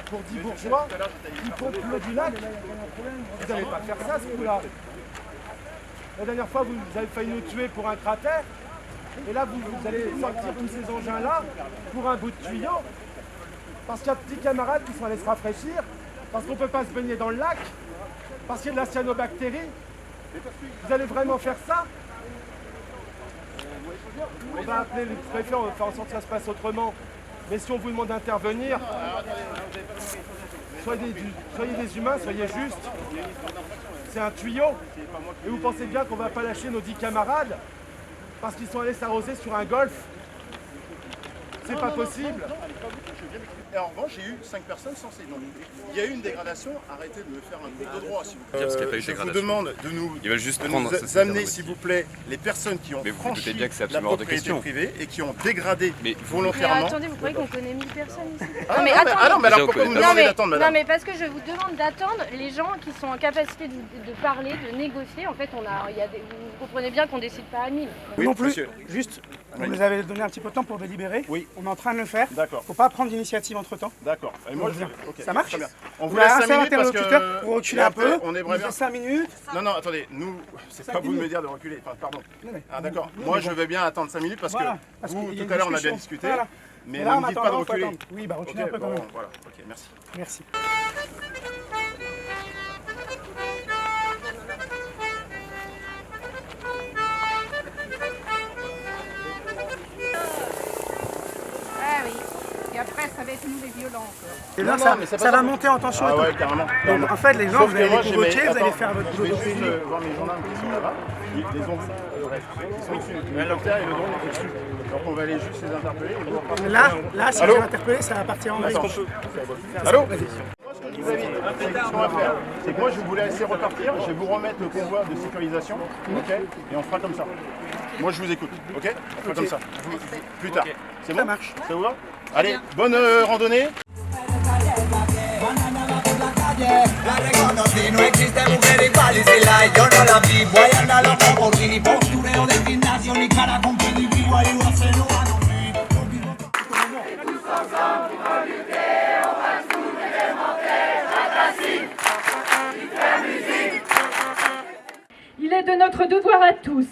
Pour 10 bourgeois qui pompent l'eau du lac, vous n'allez pas faire ça ce coup-là. La dernière fois, vous avez failli nous tuer pour un cratère. Et là, vous allez sortir tous ces engins-là pour un bout de tuyau. Parce qu'il y a de petits camarades qui sont allés se rafraîchir. Parce qu'on ne peut pas se baigner dans le lac. Parce qu'il y a de la cyanobactérie. Vous allez vraiment faire ça? On va appeler les préfets, on va faire en sorte que ça se passe autrement. Mais si on vous demande d'intervenir, soyez des humains, soyez justes. C'est un tuyau. Et vous pensez bien qu'on ne va pas lâcher nos 10 camarades parce qu'ils sont allés s'arroser sur un golf? C'est pas possible. Et en revanche, j'ai eu 5 personnes censées. Donc, il y a eu une dégradation. Arrêtez de me faire un cours de droit, s'il vous plaît. Je vous demande de nous amener, s'il vous plaît, les personnes qui ont franchi la propriété privée et qui ont dégradé volontairement. Mais attendez, vous croyez qu'on connaît 1000 personnes ici? Mais alors pourquoi vous me demandez d'attendre, madame? Non, mais parce que je vous demande d'attendre les gens qui sont en capacité de parler, de négocier. En fait, vous comprenez bien qu'on décide pas à 1000. Oui, non plus, monsieur. Juste, vous nous avez donné un petit peu de temps pour délibérer. Oui. On est en train de le faire. D'accord. Faut pas prendre d'initiative entre-temps. D'accord. Et moi, okay. Ça marche? On vous laisse 5 minutes parce que... Vous reculez un peu. On aimerait bien. 5 minutes. Non, attendez. Nous, c'est pas vous de me dire de reculer. Enfin, pardon. Ah, d'accord. Moi, je vais bien attendre 5 minutes parce que vous, tout à l'heure, on a bien discuté. Mais ne me dites pas de reculer. Oui, bah reculez un peu quand même. Voilà. Ok, merci. Merci. Après, ça va être nous les violents. Et là, ça va monter en tension. Ah ouais, carrément. Donc, en fait, les gens, vous allez les convoquer, vous allez faire votre boulot. Je vais juste voir mes gendarmes qui sont là-bas. Ils ont vu. Ils sont dessus. L'hélicoptère et le drone est dessus. Donc on va aller juste les interpeller. Là, si vous les interpellez, ça va partir en vrille. Allô? Ce que je vous invite, ce qu'on va faire, c'est que moi je vous laisser repartir, je vais vous remettre le convoi de sécurisation, ok? Et on fera comme ça. Moi je vous écoute, ok? On fera comme ça. Plus tard. C'est bon? Ça marche. Ça vous va? Allez, bonne randonnée. La reconocí, no existe mujer igual y si la hay yo no la vi. Voy a andar loco por ti, ni postureo de gimnasio, ni cara con pedigree, ayuda a hacerlo a no me. Tous ensemble pour lutter, on va tout démonter, fantastique, hyper musique. Il est de notre devoir à tous,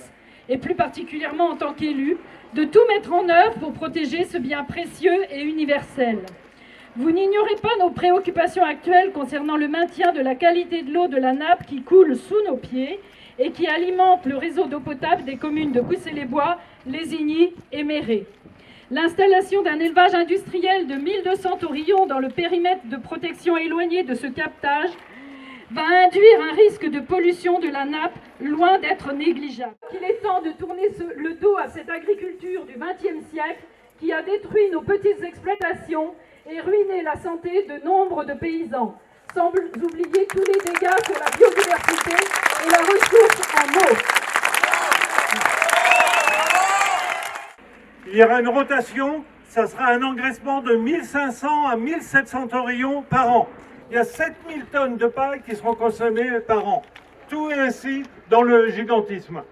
et plus particulièrement en tant qu'élus, de tout mettre en œuvre pour protéger ce bien précieux et universel. Vous n'ignorez pas nos préoccupations actuelles concernant le maintien de la qualité de l'eau de la nappe qui coule sous nos pieds et qui alimente le réseau d'eau potable des communes de Coussay-les-Bois, Lésigny et Méré. L'installation d'un élevage industriel de 1200 taurillons dans le périmètre de protection éloigné de ce captage va induire un risque de pollution de la nappe loin d'être négligeable. Il est temps de tourner le dos à cette agriculture du XXe siècle qui a détruit nos petites exploitations et ruiné la santé de nombre de paysans, sans oublier tous les dégâts sur la biodiversité et la ressource en eau. Il y aura une rotation, ça sera un engraissement de 1500 à 1700 taurillons par an. Il y a 7000 tonnes de paille qui seront consommées par an. Tout est ainsi dans le gigantisme.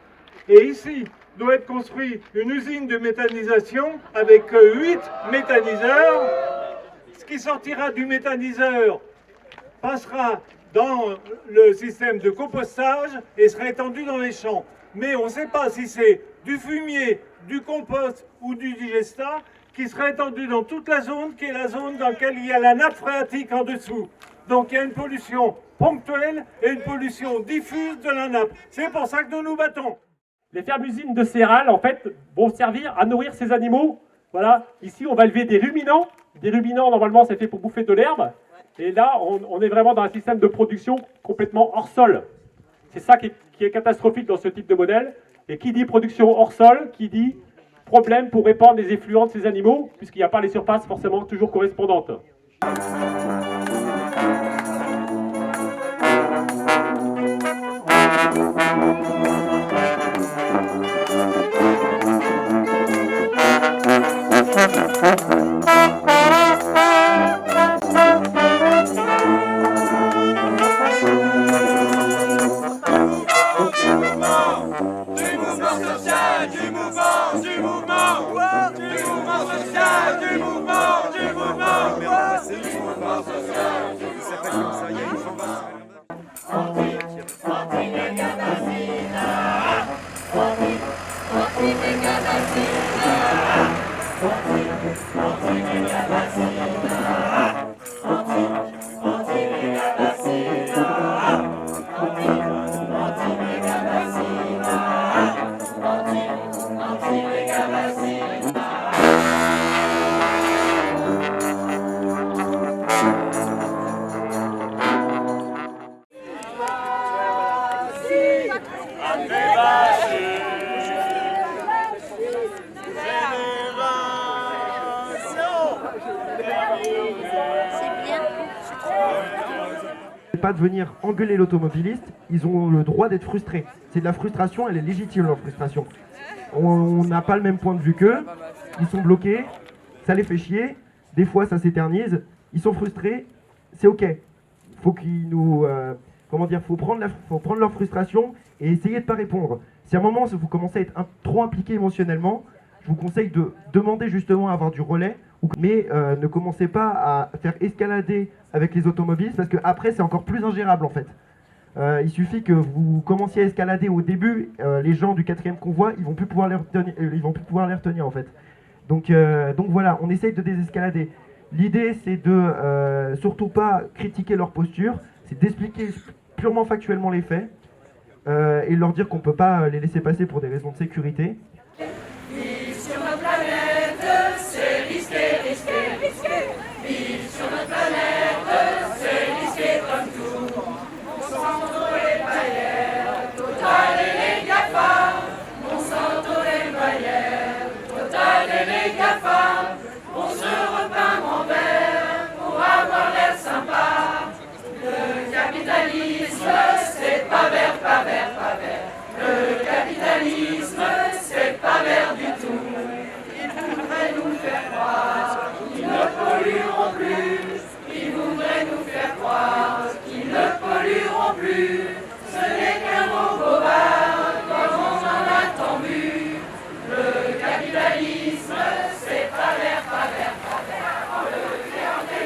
Et ici doit être construite une usine de méthanisation avec 8 méthaniseurs. Ce qui sortira du méthaniseur passera dans le système de compostage et sera étendu dans les champs. Mais on ne sait pas si c'est du fumier, du compost ou du digestat qui sera étendu dans toute la zone, qui est la zone dans laquelle il y a la nappe phréatique en dessous. Donc il y a une pollution ponctuelle et une pollution diffuse de la nappe. C'est pour ça que nous nous battons. Les fermes-usines de céréales, en fait, vont servir à nourrir ces animaux. Voilà, ici on va élever des ruminants. Des ruminants, normalement, c'est fait pour bouffer de l'herbe. Et là, on est vraiment dans un système de production complètement hors sol. C'est ça qui est catastrophique dans ce type de modèle. Et qui dit production hors sol, qui dit problème pour répandre les effluents de ces animaux, puisqu'il n'y a pas les surfaces forcément toujours correspondantes. Du mouvement social, du mouvement Pas de venir engueuler l'automobiliste, ils ont le droit d'être frustrés. C'est de la frustration, elle est légitime leur frustration. On n'a pas le même point de vue qu'eux, ils sont bloqués, ça les fait chier, des fois ça s'éternise, ils sont frustrés, c'est ok. Faut qu'ils nous... faut prendre leur frustration et essayer de pas répondre. Si à un moment vous commencez à être trop impliqué émotionnellement, je vous conseille de demander justement à avoir du relais, mais ne commencez pas à faire escalader avec les automobilistes parce qu'après c'est encore plus ingérable en fait. Il suffit que vous commenciez à escalader au début, les gens du 4e convoi, ils vont plus pouvoir les retenir en fait. Donc voilà, on essaye de désescalader. L'idée c'est de surtout pas critiquer leur posture, c'est d'expliquer purement factuellement les faits et leur dire qu'on peut pas les laisser passer pour des raisons de sécurité. Vivre sur notre planète, c'est risqué, risqué, risqué. Vivre sur notre planète, c'est risqué comme tout. Monsanto et Bayer, Total et les GAFA. Monsanto et Bayer, Total et les GAFA. On se repeint en vert pour avoir l'air sympa. Le capitalisme, c'est pas vert, pas vert, pas vert. Le capitalisme, c'est pas vert du tout. Ils voudraient nous faire croire qu'ils ne pollueront plus. Ils voudraient nous faire croire qu'ils ne pollueront plus. Ce n'est qu'un mot bobard, comme on en a tant vu. Le capitalisme, c'est pas vert, pas vert, pas vert. Le capitalisme,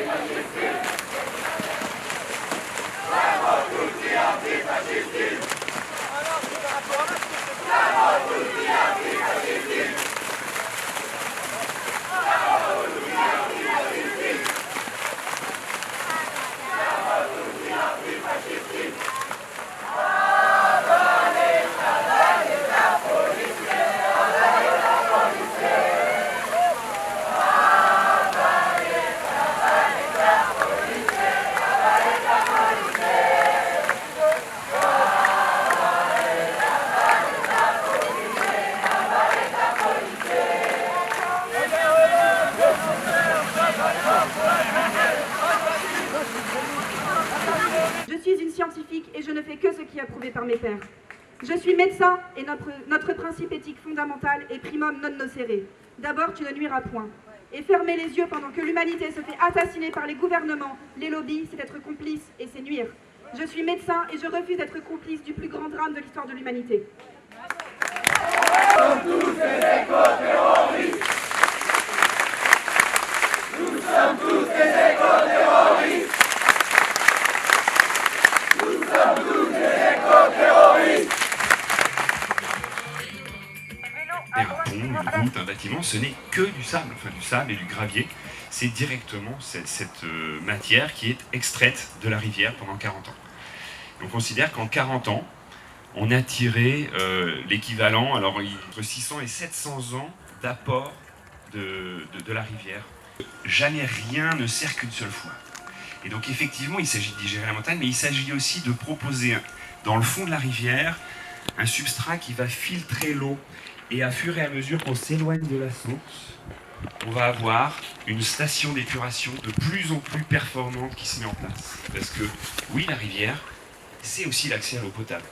et je ne fais que ce qui est approuvé par mes pairs. Je suis médecin et notre principe éthique fondamental est primum non nocere. D'abord, tu ne nuiras point. Et fermer les yeux pendant que l'humanité se fait assassiner par les gouvernements, les lobbies, c'est être complice et c'est nuire. Je suis médecin et je refuse d'être complice du plus grand drame de l'histoire de l'humanité. Nous sommes tous des éco-terroristes. Nous sommes tous des éco-terroristes. Nous sommes tous des éco-terroristes. Un pont, une route, un bâtiment, ce n'est que du sable, enfin du sable et du gravier. C'est directement cette matière qui est extraite de la rivière pendant 40 ans. On considère qu'en 40 ans, on a tiré l'équivalent, alors entre 600 et 700 ans d'apport de la rivière. Jamais rien ne sert qu'une seule fois. Et donc effectivement, il s'agit de digérer la montagne, mais il s'agit aussi de proposer dans le fond de la rivière un substrat qui va filtrer l'eau. Et à fur et à mesure qu'on s'éloigne de la source, on va avoir une station d'épuration de plus en plus performante qui se met en place. Parce que oui, la rivière, c'est aussi l'accès à l'eau potable.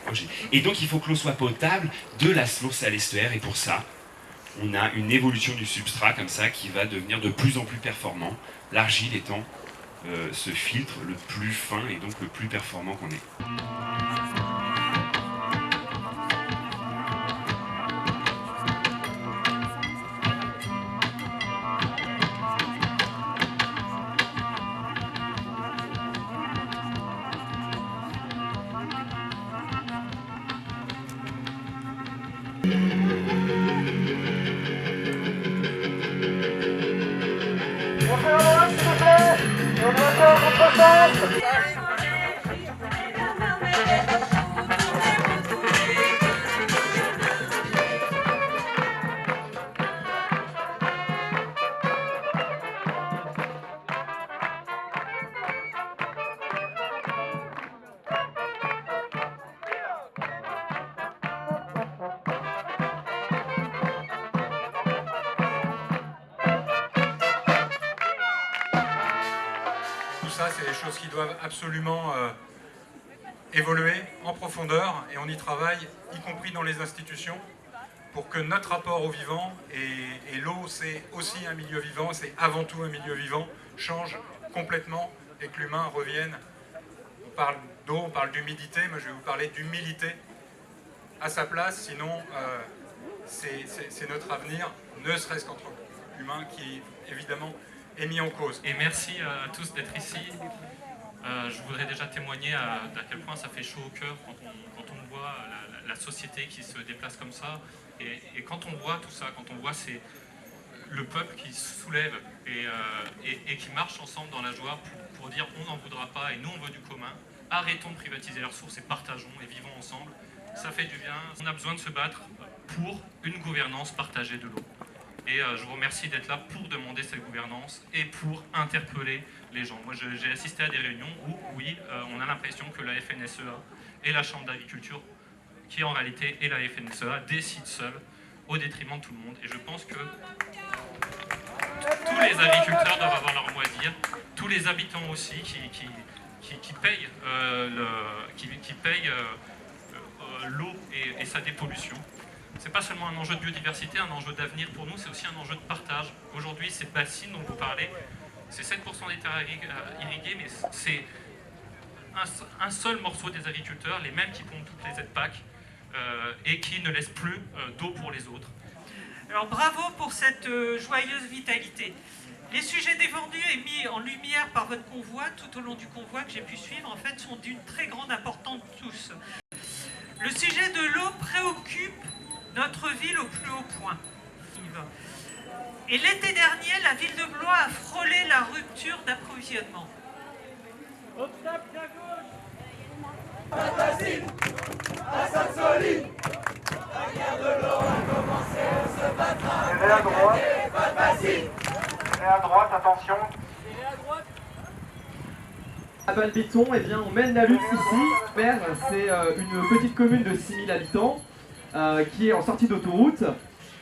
Et donc il faut que l'eau soit potable de la source à l'estuaire. Et pour ça, on a une évolution du substrat comme ça qui va devenir de plus en plus performant. L'argile étant ce filtre le plus fin et donc le plus performant qu'on ait. Ça, c'est des choses qui doivent absolument évoluer en profondeur et on y travaille, y compris dans les institutions, pour que notre rapport au vivant, et l'eau c'est aussi un milieu vivant, c'est avant tout un milieu vivant, change complètement et que l'humain revienne. On parle d'eau, on parle d'humidité, moi je vais vous parler d'humilité à sa place, sinon c'est notre avenir, ne serait-ce qu'entre humains qui évidemment est mis en cause. Et merci à tous d'être ici. Je voudrais déjà témoigner à quel point ça fait chaud au cœur quand on voit la société qui se déplace comme ça. Et quand on voit tout ça, quand on voit le peuple qui se soulève et qui marche ensemble dans la joie pour dire on n'en voudra pas et nous on veut du commun. Arrêtons de privatiser les ressources et partageons et vivons ensemble. Ça fait du bien. On a besoin de se battre pour une gouvernance partagée de l'eau. Et je vous remercie d'être là pour demander cette gouvernance et pour interpeller les gens. Moi, j'ai assisté à des réunions où, oui, on a l'impression que la FNSEA et la Chambre d'agriculture, qui en réalité est la FNSEA, décident seuls au détriment de tout le monde. Et je pense que tous les agriculteurs doivent avoir leur mot à dire, tous les habitants aussi qui payent l'eau et sa dépollution. C'est pas seulement un enjeu de biodiversité, un enjeu d'avenir pour nous, c'est aussi un enjeu de partage. Aujourd'hui, ces bassines dont vous parlez, c'est 7% des terres irriguées, mais c'est un seul morceau des agriculteurs, les mêmes qui pompent toutes les aides PAC et qui ne laissent plus d'eau pour les autres. Alors bravo pour cette joyeuse vitalité. Les sujets défendus et mis en lumière par votre convoi, tout au long du convoi que j'ai pu suivre, en fait, sont d'une très grande importance tous. Le sujet de l'eau préoccupe notre ville au plus haut point. Et l'été dernier, la ville de Blois a frôlé la rupture d'approvisionnement. Obstacle à gauche. Pas facile, à Sainte-Soline. La guerre de l'eau a commencé, on se battra. Tirez à droite. Pas facile. Tirez à droite, attention. Tirez à droite. À Valbéton, eh bien, on mène la lutte ici. Perre, c'est une petite commune de 6000 habitants qui est en sortie d'autoroute.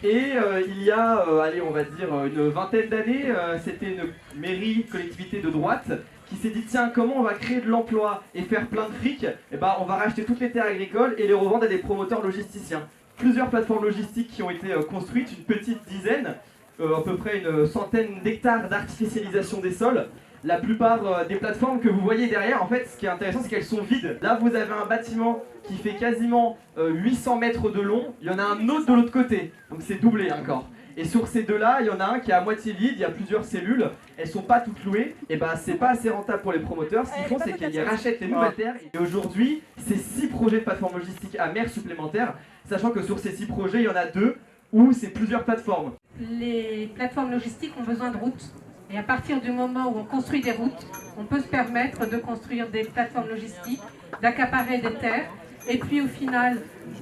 Et il y a, allez, on va dire une vingtaine d'années, c'était une mairie, collectivité de droite, qui s'est dit tiens, comment on va créer de l'emploi et faire plein de fric? Eh ben, on va racheter toutes les terres agricoles et les revendre à des promoteurs logisticiens. Plusieurs plateformes logistiques qui ont été construites, une petite dizaine, à peu près une centaine d'hectares d'artificialisation des sols. La plupart des plateformes que vous voyez derrière, en fait, ce qui est intéressant, c'est qu'elles sont vides. Là, vous avez un bâtiment qui fait quasiment 800 mètres de long. Il y en a un autre de l'autre côté, donc c'est doublé encore. Et sur ces deux-là, il y en a un qui est à moitié vide, il y a plusieurs cellules, elles sont pas toutes louées. Et ben, c'est pas assez rentable pour les promoteurs. Ce qu'ils font, c'est qu'ils rachètent les nouvelles terres. Et aujourd'hui, c'est 6 projets de plateforme logistique à mer supplémentaires, sachant que sur ces 6 projets, il y en a 2 où c'est plusieurs plateformes. Les plateformes logistiques ont besoin de routes. Et à partir du moment où on construit des routes, on peut se permettre de construire des plateformes logistiques, d'accaparer des terres, et puis au final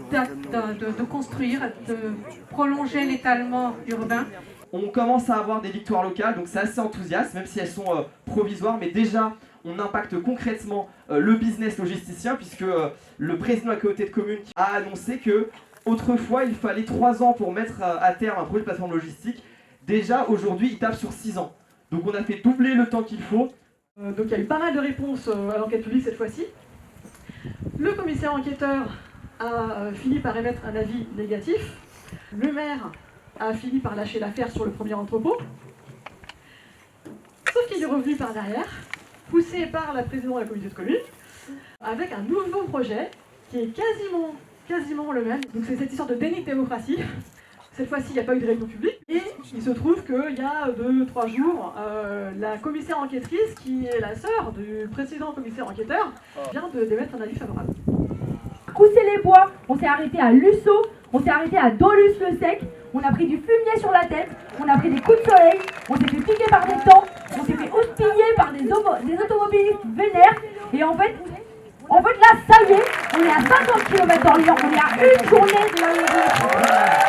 de construire, de prolonger l'étalement urbain. On commence à avoir des victoires locales, donc c'est assez enthousiaste, même si elles sont provisoires, mais déjà on impacte concrètement le business logisticien, puisque le président de la communauté de communes a annoncé que autrefois il fallait 3 ans pour mettre à terme un projet de plateforme logistique. Déjà aujourd'hui il tape sur 6 ans. Donc on a fait doubler le temps qu'il faut. Donc il y a eu pas mal de réponses à l'enquête publique cette fois-ci. Le commissaire enquêteur a fini par émettre un avis négatif. Le maire a fini par lâcher l'affaire sur le premier entrepôt. Sauf qu'il est revenu par derrière, poussé par la présidente de la communauté de communes, avec un nouveau projet qui est quasiment le même. Donc c'est cette histoire de déni de démocratie. Cette fois-ci, il n'y a pas eu de réunion publique. Et il se trouve qu'il y a 2-3 jours, la commissaire enquêtrice, qui est la sœur du précédent commissaire enquêteur, vient d'émettre un avis favorable. Coussé les bois, on s'est arrêté à Lusso, On s'est arrêté à Dolusse-le-Sec, on a pris du fumier sur la tête, on a pris des coups de soleil, on s'est fait piquer par des temps, on s'est fait hospiller par des automobilistes vénères. Et en fait là, ça y est, on est à 50 km/h, on est à une journée de la